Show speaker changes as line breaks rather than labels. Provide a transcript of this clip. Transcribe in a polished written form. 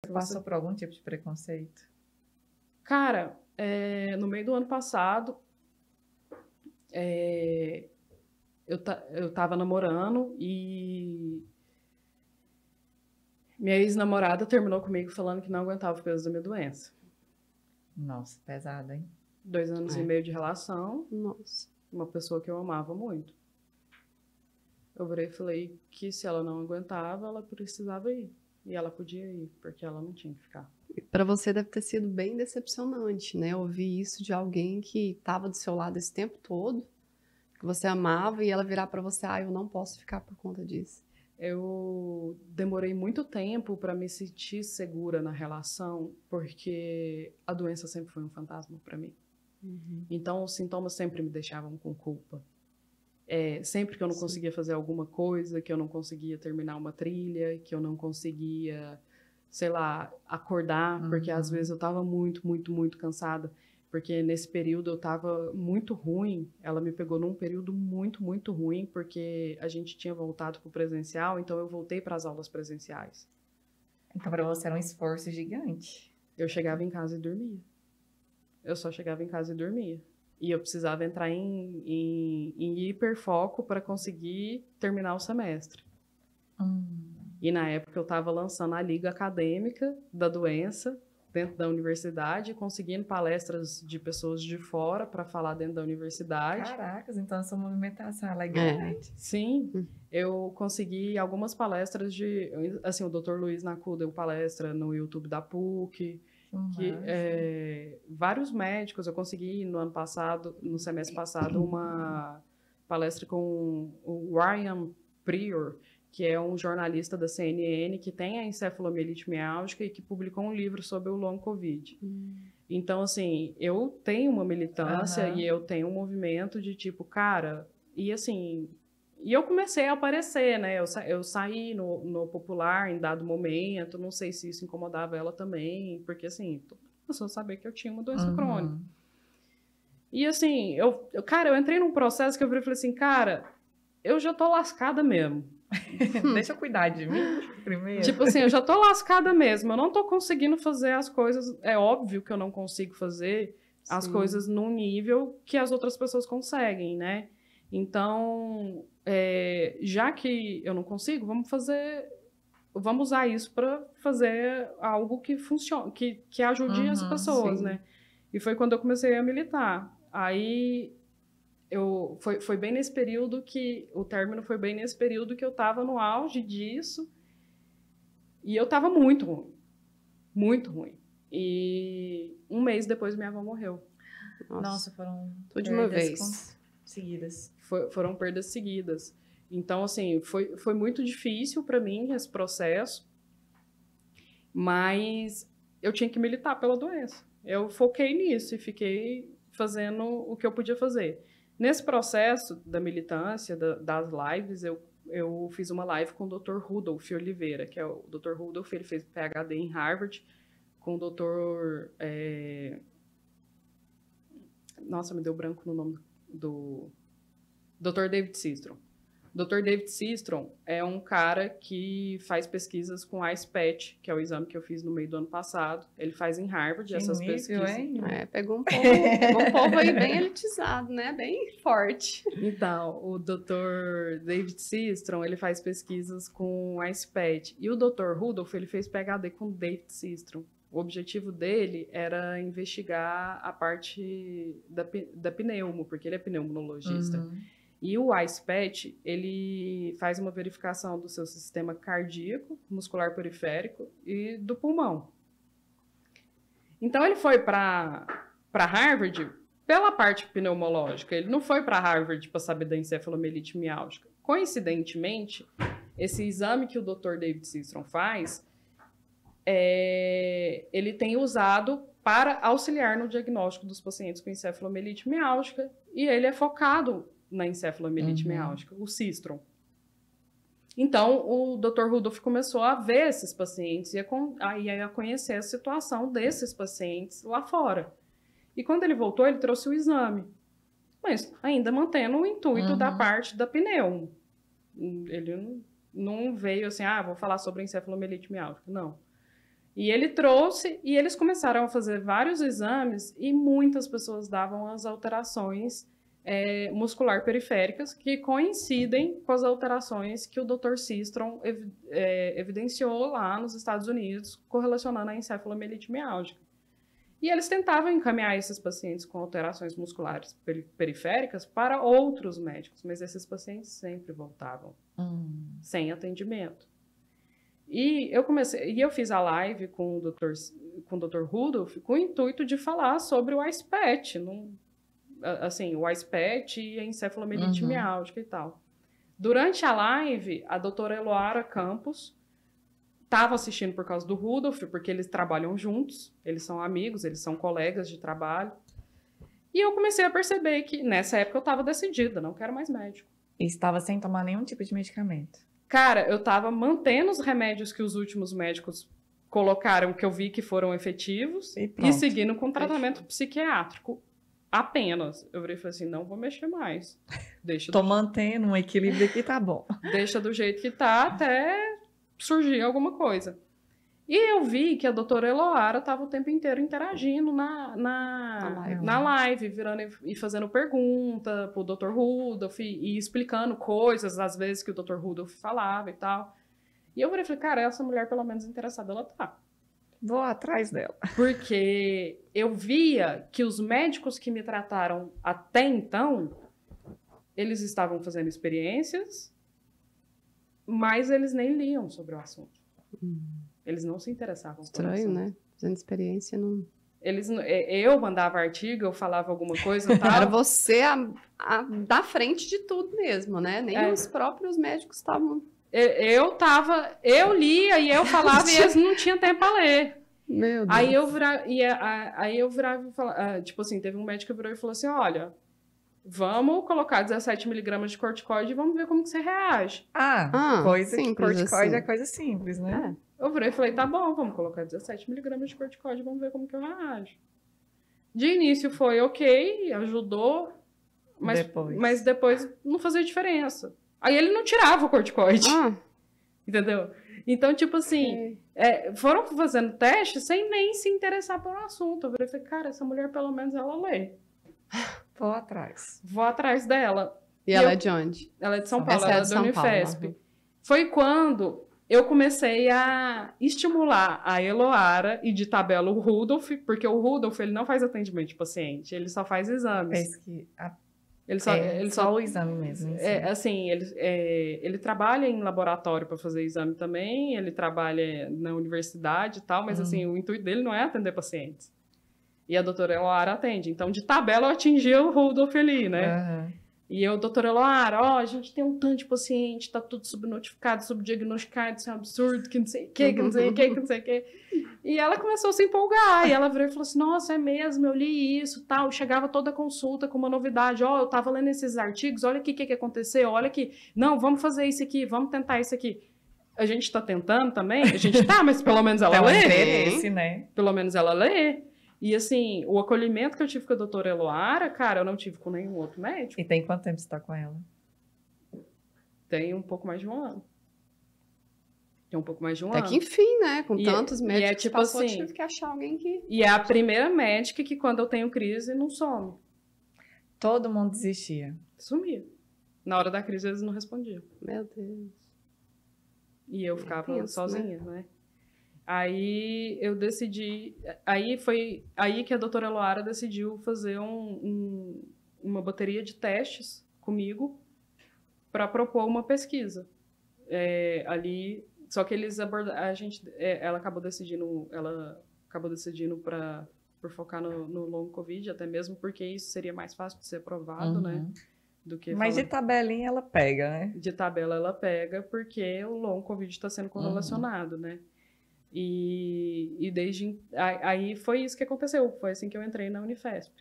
Tu passou por algum tipo de preconceito?
Cara, no meio do ano passado, eu tava namorando e minha ex-namorada terminou comigo falando que não aguentava o peso da minha doença.
Nossa, pesado, hein?
2 anos e meio de relação,
Nossa.
uma pessoa que eu amava muito. Eu virei e falei que se ela não aguentava, ela precisava ir. E ela podia ir, porque ela não tinha que ficar.
Para você deve ter sido bem decepcionante, né? Ouvir isso de alguém que estava do seu lado esse tempo todo, que você amava, e ela virar para você, eu não posso ficar por conta disso.
Eu demorei muito tempo para me sentir segura na relação, porque a doença sempre foi um fantasma para mim. Então, os sintomas sempre me deixavam com culpa. Sempre que eu não conseguia fazer alguma coisa, que eu não conseguia terminar uma trilha, que eu não conseguia, sei lá, acordar, porque às vezes eu estava muito, muito, muito cansada, porque nesse período eu estava muito ruim, ela me pegou num período muito, muito ruim, porque a gente tinha voltado para o presencial, então eu voltei para as aulas presenciais.
Então, para você era um esforço gigante.
Eu chegava em casa e dormia. Eu só chegava em casa e dormia. E eu precisava entrar em hiperfoco para conseguir terminar o semestre. E na época eu estava lançando a liga acadêmica da doença dentro da universidade, conseguindo palestras de pessoas de fora para falar dentro da universidade.
Caracas, então essa movimentação ela é grande.
Sim, eu consegui algumas palestras assim, o Dr. Luiz Naku deu palestra no YouTube da PUC, vários médicos, eu consegui no ano passado, no semestre passado, uma palestra com o Ryan Prior, que é um jornalista da CNN que tem a encefalomielite miálgica e que publicou um livro sobre o long COVID. Então, assim, eu tenho uma militância e eu tenho um movimento de tipo, cara, e assim, e eu comecei a aparecer, né? Eu saí no Popular em dado momento, não sei se isso incomodava ela também, porque assim, toda pessoa sabia que eu tinha uma doença crônica. E assim, cara, eu entrei num processo que eu falei assim, cara, eu já tô lascada mesmo.
Deixa eu cuidar de mim primeiro.
Tipo assim, eu já tô lascada mesmo. Eu não tô conseguindo fazer as coisas. É óbvio que eu não consigo fazer as coisas num nível que as outras pessoas conseguem, né? Então, já que eu não consigo, vamos usar isso para fazer algo que funcione, que ajude as pessoas, né? E foi quando eu comecei a militar. Aí foi bem nesse período o término foi bem nesse período que eu estava no auge disso e eu estava muito ruim, muito ruim. E um mês depois minha avó morreu.
Nossa, foram
tudo de uma vez
seguidas.
Foram perdas seguidas. Então, assim, foi muito difícil para mim esse processo, mas eu tinha que militar pela doença. Eu foquei nisso e fiquei fazendo o que eu podia fazer. Nesse processo da militância, das lives, eu fiz uma live com o Dr. Rudolf Oliveira, que é o Dr. Rudolf, ele fez PhD em Harvard, com o Dr. Nossa, me deu branco no nome do Dr. David Sistrom. Dr. David Sistrom é um cara que faz pesquisas com ICE-PET, que é o exame que eu fiz no meio do ano passado. Ele faz em Harvard essas pesquisas.
Hein?
Pegou um povo aí bem elitizado, né? Bem forte.
Então, o Dr. David Sistrom, ele faz pesquisas com ICE-PET. E o Dr. Rudolf, ele fez PhD com David Sistrom. O objetivo dele era investigar a parte da pneumo, porque ele é pneumologista. E o ICE-PET, ele faz uma verificação do seu sistema cardíaco, muscular periférico e do pulmão. Então, ele foi para Harvard pela parte pneumológica. Ele não foi para Harvard para saber da encefalomielite miálgica. Coincidentemente, esse exame que o Dr. David Sistrom faz, ele tem usado para auxiliar no diagnóstico dos pacientes com encefalomielite miálgica e ele é focado na encefalomielite miálgica, o Sistrom. Então, o Dr. Rudolf começou a ver esses pacientes e a conhecer a situação desses pacientes lá fora. E quando ele voltou, ele trouxe o exame, mas ainda mantendo o intuito da parte da pneumo. Ele não veio assim, vou falar sobre encefalomielite miálgica. Não. E ele trouxe, e eles começaram a fazer vários exames, e muitas pessoas davam as alterações muscular periféricas que coincidem com as alterações que o Dr. Sistrom evidenciou lá nos Estados Unidos, correlacionando a encefalomielite miálgica. E eles tentavam encaminhar esses pacientes com alterações musculares periféricas para outros médicos, mas esses pacientes sempre voltavam sem atendimento. E eu fiz a live com o Dr. Rudolph com o intuito de falar sobre o ICE-PET, assim, o ICE-PET e a encefalomielite miálgica e tal. Durante a live, a doutora Eloara Campos estava assistindo por causa do Rudolph, porque eles trabalham juntos, eles são amigos, eles são colegas de trabalho. E eu comecei a perceber que, nessa época, eu estava decidida, não quero mais médico.
E estava sem tomar nenhum tipo de medicamento.
Cara, eu estava mantendo os remédios que os últimos médicos colocaram, que eu vi que foram efetivos, e seguindo com tratamento psiquiátrico. Apenas. Eu falei assim, não vou mexer mais.
Tô mantendo um equilíbrio aqui, tá bom.
Deixa do jeito que tá até surgir alguma coisa. E eu vi que a doutora Eloara estava o tempo inteiro interagindo na live, virando e fazendo pergunta pro Dr. Rudolph e explicando coisas, às vezes, que o Dr. Rudolph falava e tal. E eu falei, cara, essa mulher, pelo menos interessada, ela tá.
Vou atrás dela.
Porque eu via que os médicos que me trataram até então, eles estavam fazendo experiências, mas eles nem liam sobre o assunto. Eles não se interessavam por isso.
Estranho, né? Fazendo experiência não...
Eu mandava artigo, eu falava alguma coisa e tal.
Era você da frente de tudo mesmo, né? Nem os próprios médicos estavam...
Eu lia e eu falava e eles não tinham tempo para ler.
Meu Deus.
Aí eu virava e falava, tipo assim, teve um médico que virou e falou assim, olha, vamos colocar 17 miligramas de corticoide e vamos ver como que você reage.
Coisa que corticoide
assim.
é coisa simples, né?
Eu virei e falei, tá bom, vamos colocar 17 miligramas de corticoide e vamos ver como que eu reajo. De início foi ok, ajudou, mas depois não fazia diferença. Aí ele não tirava o corticoide. Entendeu? Então, tipo assim, foram fazendo testes sem nem se interessar por um assunto. Eu falei, cara, essa mulher pelo menos ela lê.
Vou atrás.
Vou atrás dela.
E ela é de onde?
Ela é de São Paulo, ela é da Unifesp. Foi quando eu comecei a estimular a Eloara e de tabela o Rudolph, porque o Rudolph ele não faz atendimento de paciente, ele só faz exames. Ele só
o exame mesmo.
Assim, ele trabalha em laboratório para fazer exame também, ele trabalha na universidade e tal, mas assim, o intuito dele não é atender pacientes. E a doutora Eloara atende. Então, de tabela, eu atingi o Rudolph ali, né? E eu, doutora Eloara, a gente tem um tanto de paciente, tá tudo subnotificado, subdiagnosticado, isso é um absurdo, que não sei o que, que não sei o que, que não sei o que. E ela começou a se empolgar, e ela virou e falou assim, nossa, é mesmo, eu li isso, tal. Eu chegava toda a consulta com uma novidade, eu tava lendo esses artigos, olha aqui o que aconteceu, olha aqui, não, vamos fazer isso aqui, vamos tentar isso aqui. A gente tá tentando também? A gente tá, mas pelo menos ela lê.
Interesse, né?
Pelo menos ela lê. E assim, o acolhimento que eu tive com a doutora Eloara, cara, eu não tive com nenhum outro médico.
E tem quanto tempo você tá com ela?
Tem um pouco mais de um ano.
Até que enfim, né? Com tantos médicos
tipo
que passou,
assim,
tive que achar alguém que...
E é a primeira médica que quando eu tenho crise, não some.
Todo mundo desistia.
Sumia. Na hora da crise, eles não respondiam.
Meu Deus.
E eu ficava sozinha, né? Aí eu decidi... Aí foi aí que a doutora Eloara decidiu fazer uma bateria de testes comigo para propor uma pesquisa. Ali... Só que eles abordaram... Ela acabou decidindo por focar no long COVID, até mesmo porque isso seria mais fácil de ser aprovado, né? Do que
Mas de tabelinha ela pega, né?
De tabela ela pega, porque o long COVID está sendo correlacionado, né? E desde... Aí foi isso que aconteceu. Foi assim que eu entrei na Unifesp.